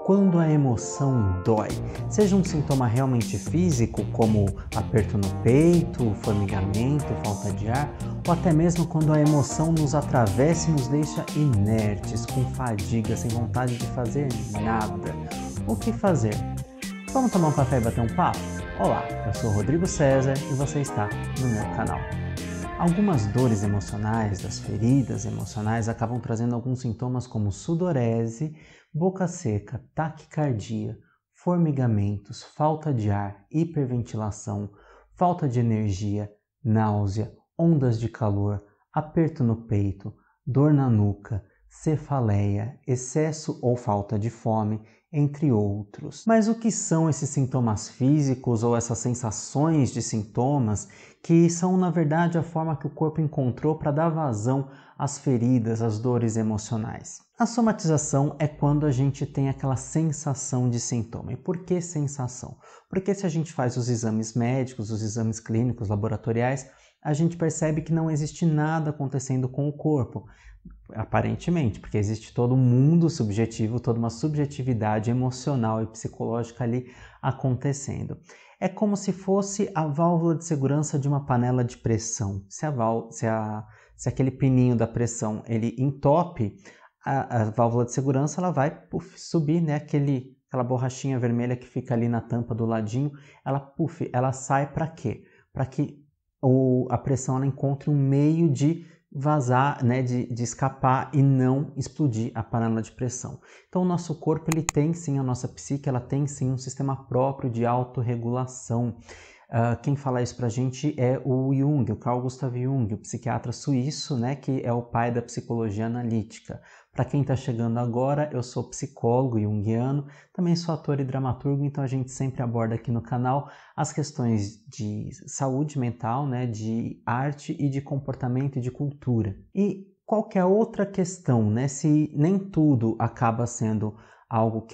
quando a emoção dói, seja um sintoma realmente físico, como aperto no peito, formigamento, falta de ar, ou até mesmo quando a emoção nos atravessa e nos deixa inertes, com fadiga, sem vontade de fazer nada. O que fazer? Vamos tomar um café e bater um papo? Olá, eu sou Rodrigo César e você está no meu canal. Algumas dores emocionais, das feridas emocionais, acabam trazendo alguns sintomas como sudorese, boca seca, taquicardia, formigamentos, falta de ar, hiperventilação, falta de energia, náusea, ondas de calor, aperto no peito, dor na nuca, cefaleia, excesso ou falta de fome, entre outros. Mas o que são esses sintomas físicos ou essas sensações de sintomas que são, na verdade, a forma que o corpo encontrou para dar vazão às feridas, às dores emocionais? A somatização é quando a gente tem aquela sensação de sintoma. E por que sensação? Porque se a gente faz os exames médicos, os exames clínicos, laboratoriais, a gente percebe que não existe nada acontecendo com o corpo. Aparentemente, porque existe todo um mundo subjetivo, toda uma subjetividade emocional e psicológica ali acontecendo. É como se fosse a válvula de segurança de uma panela de pressão. Se aquele pininho da pressão ele entope, a válvula de segurança ela vai subir, né? Aquela borrachinha vermelha que fica ali na tampa do ladinho, ela sai para quê? Para que a pressão ela encontre um meio de vazar, né, de escapar e não explodir a panela de pressão. Então o nosso corpo ele tem sim, a nossa psique ela tem sim um sistema próprio de autorregulação. Quem fala isso pra gente é o Jung, o Carl Gustav Jung, o psiquiatra suíço, né, que é o pai da psicologia analítica. Para quem está chegando agora, eu sou psicólogo junguiano, também sou ator e dramaturgo, então a gente sempre aborda aqui no canal as questões de saúde mental, né, de arte e de comportamento e de cultura. E qualquer outra questão, né, se nem tudo acaba sendo algo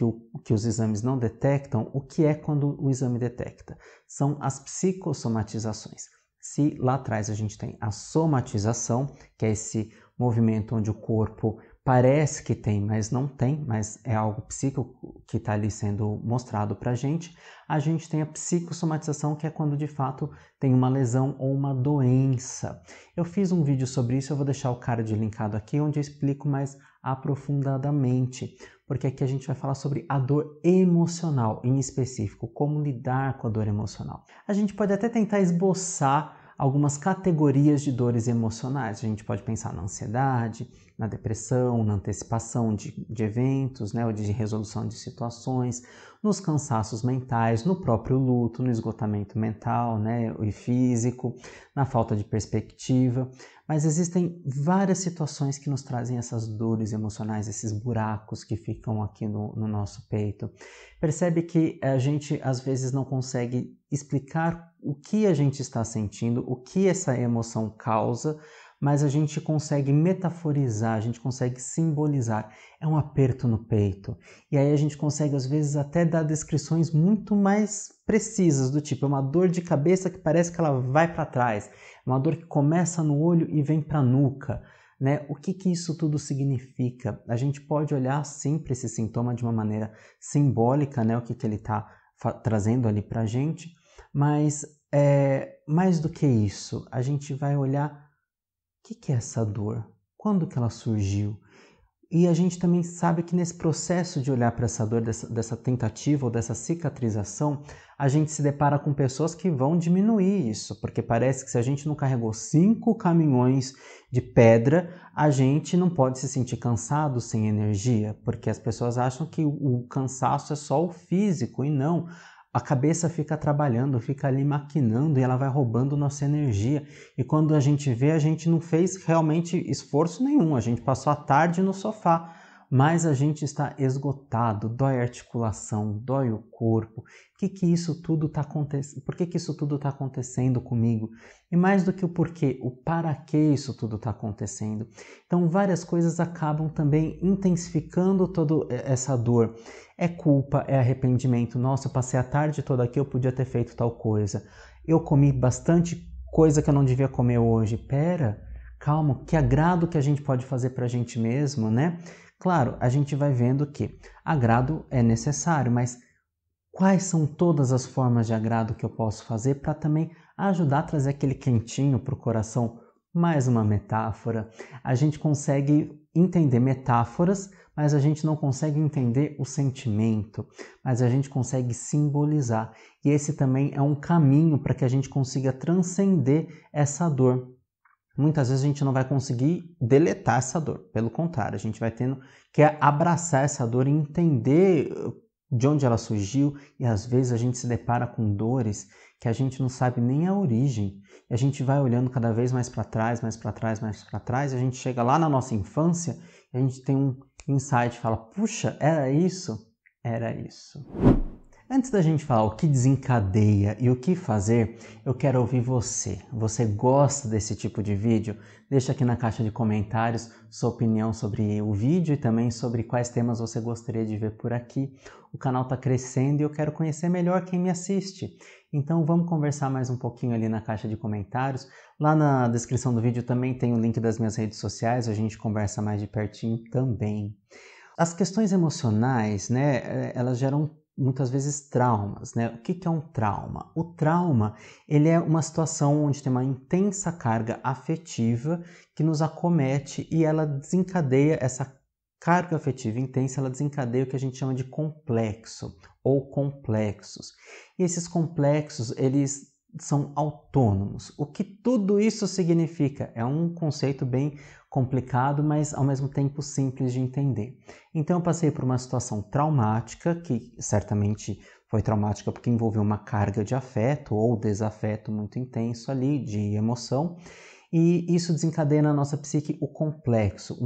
que os exames não detectam, o que é quando o exame detecta? São as psicossomatizações. Se lá atrás a gente tem a somatização, que é esse movimento onde o corpo parece que tem, mas não tem, mas é algo psíquico que está ali sendo mostrado para a gente tem a psicossomatização, que é quando de fato tem uma lesão ou uma doença. Eu fiz um vídeo sobre isso, eu vou deixar o card linkado aqui, onde eu explico mais aprofundadamente, porque aqui a gente vai falar sobre a dor emocional em específico, como lidar com a dor emocional. A gente pode até tentar esboçar algumas categorias de dores emocionais. A gente pode pensar na ansiedade, na depressão, na antecipação de eventos, né, ou de resolução de situações, nos cansaços mentais, no próprio luto, no esgotamento mental, né, e físico, na falta de perspectiva. Mas existem várias situações que nos trazem essas dores emocionais, esses buracos que ficam aqui no nosso peito. Percebe que a gente às vezes não consegue explicar o que a gente está sentindo, o que essa emoção causa, mas a gente consegue metaforizar, a gente consegue simbolizar. É um aperto no peito. E aí a gente consegue, às vezes, até dar descrições muito mais precisas, do tipo, é uma dor de cabeça que parece que ela vai para trás, é uma dor que começa no olho e vem para a nuca. Né? O que isso tudo significa? A gente pode olhar sim para esse sintoma de uma maneira simbólica, né? O que ele está trazendo ali para a gente, mas mais do que isso, a gente vai olhar o que é essa dor? Quando que ela surgiu? E a gente também sabe que nesse processo de olhar para essa dor, dessa tentativa ou dessa cicatrização, a gente se depara com pessoas que vão diminuir isso, porque parece que se a gente não carregou 5 caminhões de pedra, a gente não pode se sentir cansado, sem energia, porque as pessoas acham que o cansaço é só o físico, e não. A cabeça fica trabalhando, fica ali maquinando e ela vai roubando nossa energia. E quando a gente vê, a gente não fez realmente esforço nenhum, a gente passou a tarde no sofá, mas a gente está esgotado, dói a articulação, dói o corpo. Por que isso tudo está acontecendo? Por que isso tudo está acontecendo comigo? E mais do que o porquê, o para que isso tudo está acontecendo. Então várias coisas acabam também intensificando toda essa dor. É culpa, é arrependimento. Nossa, eu passei a tarde toda aqui, eu podia ter feito tal coisa. Eu comi bastante coisa que eu não devia comer hoje. Pera, calma, que agrado que a gente pode fazer para a gente mesmo, né? Claro, a gente vai vendo que agrado é necessário, mas quais são todas as formas de agrado que eu posso fazer para também ajudar a trazer aquele quentinho para o coração? Mais uma metáfora. A gente consegue entender metáforas, mas a gente não consegue entender o sentimento, mas a gente consegue simbolizar. E esse também é um caminho para que a gente consiga transcender essa dor. Muitas vezes a gente não vai conseguir deletar essa dor, pelo contrário, a gente vai tendo que abraçar essa dor e entender de onde ela surgiu, e às vezes a gente se depara com dores que a gente não sabe nem a origem. E a gente vai olhando cada vez mais para trás, mais para trás, mais para trás, e a gente chega lá na nossa infância e a gente tem um insight, fala, puxa, era isso? Era isso. Antes da gente falar o que desencadeia e o que fazer, eu quero ouvir você. Você gosta desse tipo de vídeo? Deixa aqui na caixa de comentários sua opinião sobre o vídeo e também sobre quais temas você gostaria de ver por aqui. O canal está crescendo e eu quero conhecer melhor quem me assiste. Então vamos conversar mais um pouquinho ali na caixa de comentários. Lá na descrição do vídeo também tem o link das minhas redes sociais, a gente conversa mais de pertinho também. As questões emocionais, né, elas geram muitas vezes traumas, né? O que é um trauma? O trauma, ele é uma situação onde tem uma intensa carga afetiva que nos acomete e ela desencadeia essa carga afetiva intensa, ela desencadeia o que a gente chama de complexo ou complexos. E esses complexos, eles são autônomos. O que tudo isso significa? É um conceito bem complicado, mas ao mesmo tempo simples de entender. Então eu passei por uma situação traumática, que certamente foi traumática porque envolveu uma carga de afeto ou desafeto muito intenso ali, de emoção, e isso desencadeia na nossa psique o complexo,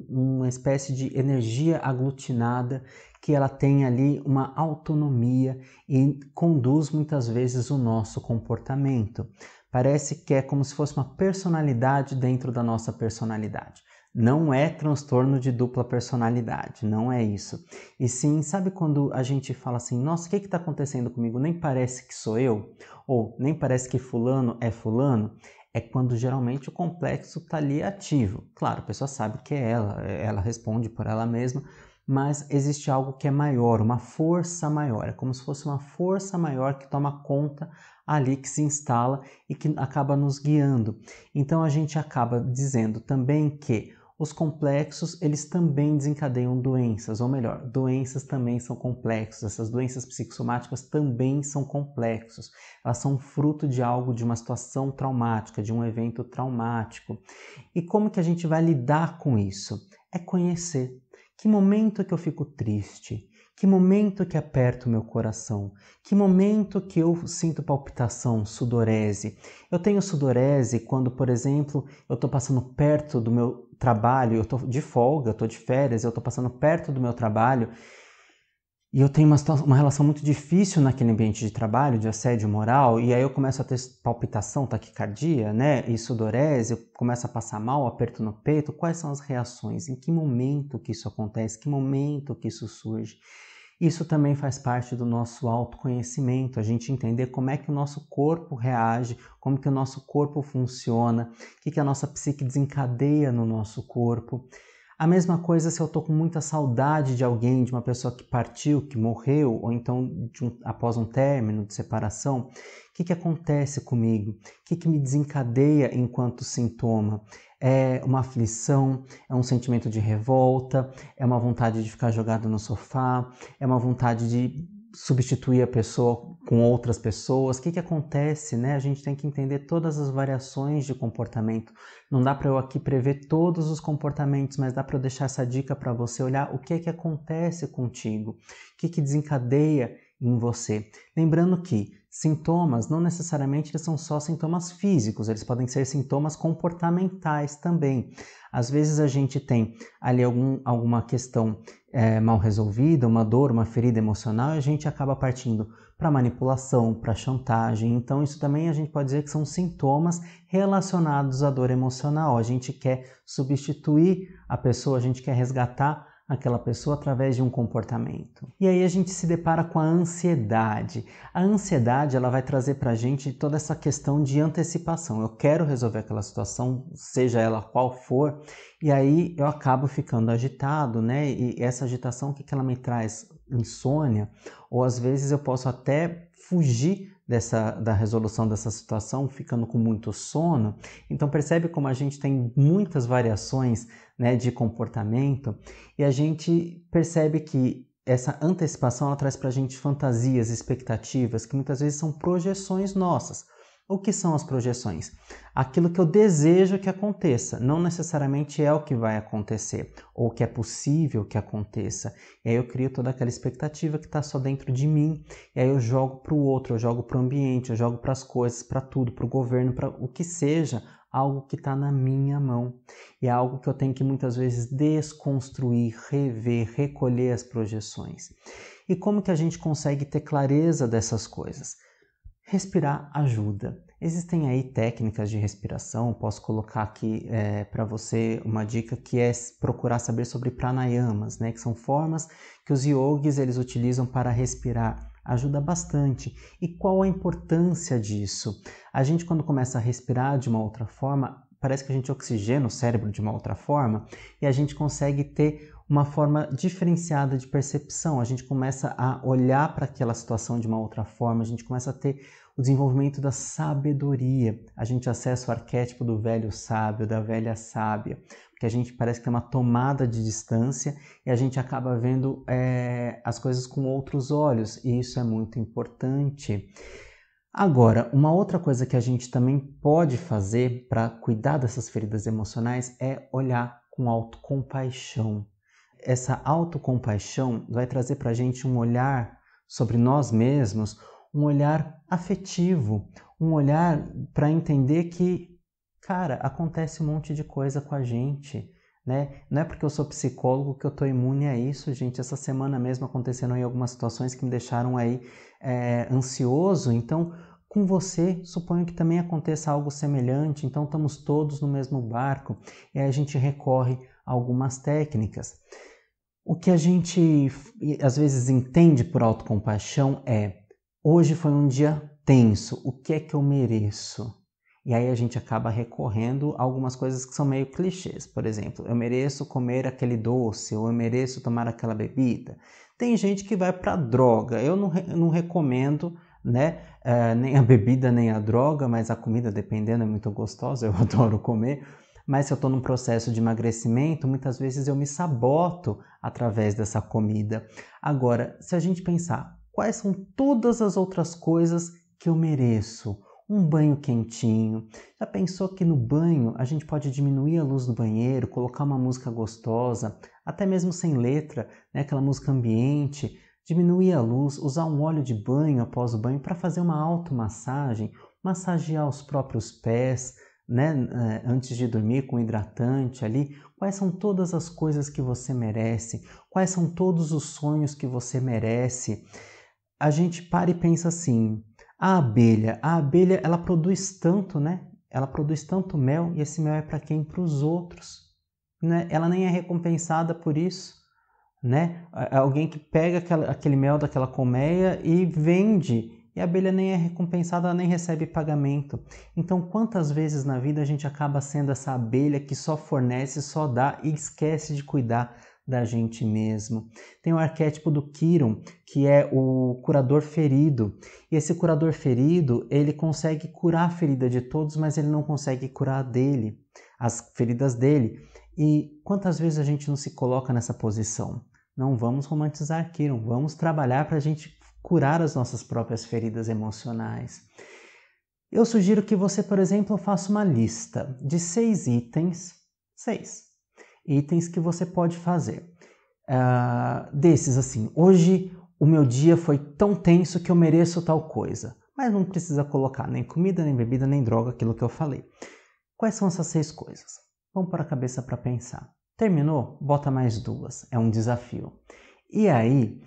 uma espécie de energia aglutinada que ela tem ali uma autonomia e conduz muitas vezes o nosso comportamento. Parece que é como se fosse uma personalidade dentro da nossa personalidade. Não é transtorno de dupla personalidade, não é isso. E sim, sabe quando a gente fala assim, nossa, o que está acontecendo comigo? Nem parece que sou eu, ou nem parece que fulano é fulano. É quando geralmente o complexo está ali ativo. Claro, a pessoa sabe que é ela responde por ela mesma, mas existe algo que é maior, uma força maior. É como se fosse uma força maior que toma conta ali, que se instala e que acaba nos guiando. Então a gente acaba dizendo também que os complexos, eles também desencadeiam doenças, ou melhor, doenças também são complexos, essas doenças psicossomáticas também são complexos, elas são fruto de algo, de uma situação traumática, de um evento traumático. E como que a gente vai lidar com isso? É conhecer. Que momento que eu fico triste? Que momento que aperto meu coração? Que momento que eu sinto palpitação, sudorese? Eu tenho sudorese quando, por exemplo, eu estou passando perto do meu trabalho, eu estou de folga, eu estou de férias, eu estou passando perto do meu trabalho e eu tenho uma relação muito difícil naquele ambiente de trabalho, de assédio moral, e aí eu começo a ter palpitação, taquicardia, né, e sudorese, eu começo a passar mal, aperto no peito. Quais são as reações? Em que momento que isso acontece? Que momento que isso surge? Isso também faz parte do nosso autoconhecimento, a gente entender como é que o nosso corpo reage, como que o nosso corpo funciona, o que a nossa psique desencadeia no nosso corpo. A mesma coisa se eu estou com muita saudade de alguém, de uma pessoa que partiu, que morreu, ou então após um término de separação, o que acontece comigo? O que me desencadeia enquanto sintoma? É uma aflição, é um sentimento de revolta, é uma vontade de ficar jogado no sofá, é uma vontade de substituir a pessoa com outras pessoas. O que acontece, né? A gente tem que entender todas as variações de comportamento. Não dá para eu aqui prever todos os comportamentos, mas dá para eu deixar essa dica para você olhar o que acontece contigo, o que desencadeia em você. Lembrando que sintomas não necessariamente eles são só sintomas físicos, eles podem ser sintomas comportamentais também. Às vezes a gente tem ali alguma questão mal resolvida, uma dor, uma ferida emocional, e a gente acaba partindo para manipulação, para chantagem. Então isso também a gente pode dizer que são sintomas relacionados à dor emocional. A gente quer substituir a pessoa, a gente quer resgatar aquela pessoa através de um comportamento. E aí a gente se depara com a ansiedade. A ansiedade, ela vai trazer pra gente toda essa questão de antecipação. Eu quero resolver aquela situação, seja ela qual for, e aí eu acabo ficando agitado, né? E essa agitação, o que ela me traz? Insônia, ou às vezes eu posso até fugir da resolução dessa situação, ficando com muito sono. Então percebe como a gente tem muitas variações, né, de comportamento, e a gente percebe que essa antecipação ela traz para a gente fantasias, expectativas, que muitas vezes são projeções nossas. O que são as projeções? Aquilo que eu desejo que aconteça, não necessariamente é o que vai acontecer, ou que é possível que aconteça. E aí eu crio toda aquela expectativa que está só dentro de mim, e aí eu jogo para o outro, eu jogo para o ambiente, eu jogo para as coisas, para tudo, para o governo, para o que seja, algo que está na minha mão. E é algo que eu tenho que muitas vezes desconstruir, rever, recolher as projeções. E como que a gente consegue ter clareza dessas coisas? Respirar ajuda. Existem aí técnicas de respiração, posso colocar aqui para você uma dica que é procurar saber sobre pranayamas, né? Que são formas que os yogis eles utilizam para respirar. Ajuda bastante. E qual a importância disso? A gente quando começa a respirar de uma outra forma, parece que a gente oxigena o cérebro de uma outra forma e a gente consegue ter uma forma diferenciada de percepção. A gente começa a olhar para aquela situação de uma outra forma, a gente começa a ter o desenvolvimento da sabedoria. A gente acessa o arquétipo do velho sábio, da velha sábia, porque a gente parece que tem uma tomada de distância e a gente acaba vendo as coisas com outros olhos, e isso é muito importante. Agora, uma outra coisa que a gente também pode fazer para cuidar dessas feridas emocionais é olhar com autocompaixão. Essa autocompaixão vai trazer para a gente um olhar sobre nós mesmos, um olhar afetivo, um olhar para entender que, cara, acontece um monte de coisa com a gente, né? Não é porque eu sou psicólogo que eu estou imune a isso, gente. Essa semana mesmo aconteceram aí algumas situações que me deixaram aí ansioso, então com você suponho que também aconteça algo semelhante, então estamos todos no mesmo barco e aí a gente recorre a algumas técnicas. O que a gente às vezes entende por autocompaixão é: hoje foi um dia tenso, o que é que eu mereço? E aí a gente acaba recorrendo a algumas coisas que são meio clichês. Por exemplo, eu mereço comer aquele doce, ou eu mereço tomar aquela bebida. Tem gente que vai para droga. Eu não recomendo, né, nem a bebida nem a droga, mas a comida, dependendo, é muito gostosa, eu adoro comer. Mas se eu estou num processo de emagrecimento, muitas vezes eu me saboto através dessa comida. Agora, se a gente pensar, quais são todas as outras coisas que eu mereço? Um banho quentinho. Já pensou que no banho a gente pode diminuir a luz do banheiro, colocar uma música gostosa, até mesmo sem letra, né? Aquela música ambiente, diminuir a luz, usar um óleo de banho após o banho para fazer uma automassagem, massagear os próprios pés, né? Antes de dormir com hidratante ali. Quais são todas as coisas que você merece? Quais são todos os sonhos que você merece? A gente para e pensa assim: a abelha ela produz tanto, né? Ela produz tanto mel, e esse mel é para quem? Para os outros, né? Ela nem é recompensada por isso, né? Alguém que pega aquele mel daquela colmeia e vende, e a abelha nem é recompensada, ela nem recebe pagamento. Então, quantas vezes na vida a gente acaba sendo essa abelha que só fornece, só dá e esquece de cuidar da gente mesmo? Tem o arquétipo do Quiron, que é o curador ferido. E esse curador ferido, ele consegue curar a ferida de todos, mas ele não consegue curar dele, as feridas dele. E quantas vezes a gente não se coloca nessa posição? Não vamos romantizar Quiron, vamos trabalhar para a gente curar as nossas próprias feridas emocionais. Eu sugiro que você, por exemplo, faça uma lista de 6 itens, 6 itens que você pode fazer. Desses, assim, hoje o meu dia foi tão tenso que eu mereço tal coisa. Mas não precisa colocar nem comida, nem bebida, nem droga, aquilo que eu falei. Quais são essas 6 coisas? Vamos pôr a cabeça para pensar. Terminou? Bota mais 2. É um desafio. E aí,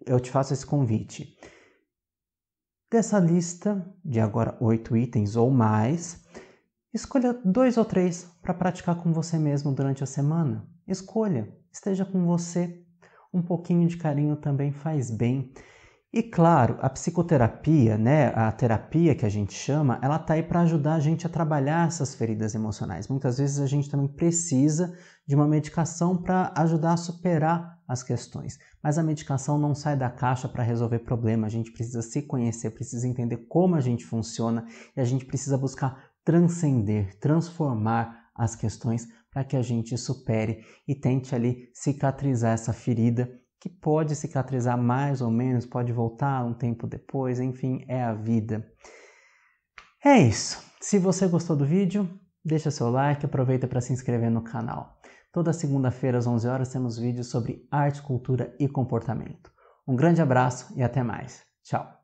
eu te faço esse convite. Dessa lista de agora 8 itens ou mais, Escolha 2 ou 3 para praticar com você mesmo durante a semana. Escolha, esteja com você. Um pouquinho de carinho também faz bem. E claro, a psicoterapia, né, a terapia que a gente chama, ela tá aí para ajudar a gente a trabalhar essas feridas emocionais. Muitas vezes a gente também precisa de uma medicação para ajudar a superar as questões. Mas a medicação não sai da caixa para resolver problema. A gente precisa se conhecer, precisa entender como a gente funciona e a gente precisa buscar transcender, transformar as questões para que a gente supere e tente ali cicatrizar essa ferida que pode cicatrizar mais ou menos, pode voltar um tempo depois, enfim, é a vida. É isso. Se você gostou do vídeo, deixa seu like, aproveita para se inscrever no canal. Toda segunda-feira às 11 horas temos vídeos sobre arte, cultura e comportamento. Um grande abraço e até mais. Tchau!